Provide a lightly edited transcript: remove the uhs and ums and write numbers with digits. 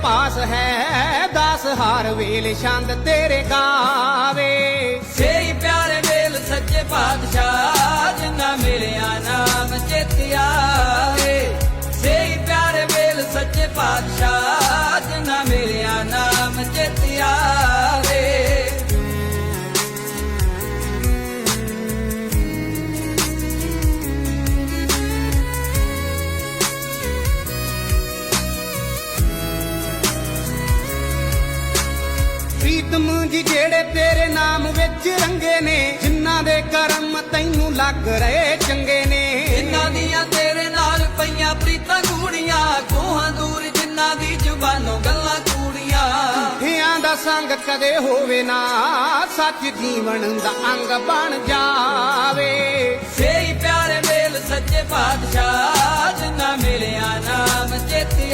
पास है दास हार वेल छंद तेरे गावे। सेई प्यारे वेल सच्चे पातशाह जिन्ना मिलिया नाम चेती आवे। सेई प्यारे वेल सच्चे पातशाह जिन्ना मिलिया नाम चेती आवे। प्रीतम जी जेड़े तेरे नाम विच रंगे ने जिन्ना दे करम तैनू लग रहे चंगे ने। जिन्ना दियां तेरे नाल पईयां प्रीतां कूड़ियां कोहां दूर जिन्ना दी जुबानों गल्लां कूड़ियां। झूठियां दा संग कदे होवे ना सच जीवन दा अंग बन जावे। सेई प्यारे वेल सच्चे पातशाह जिन्ना मिलिया नाम चेती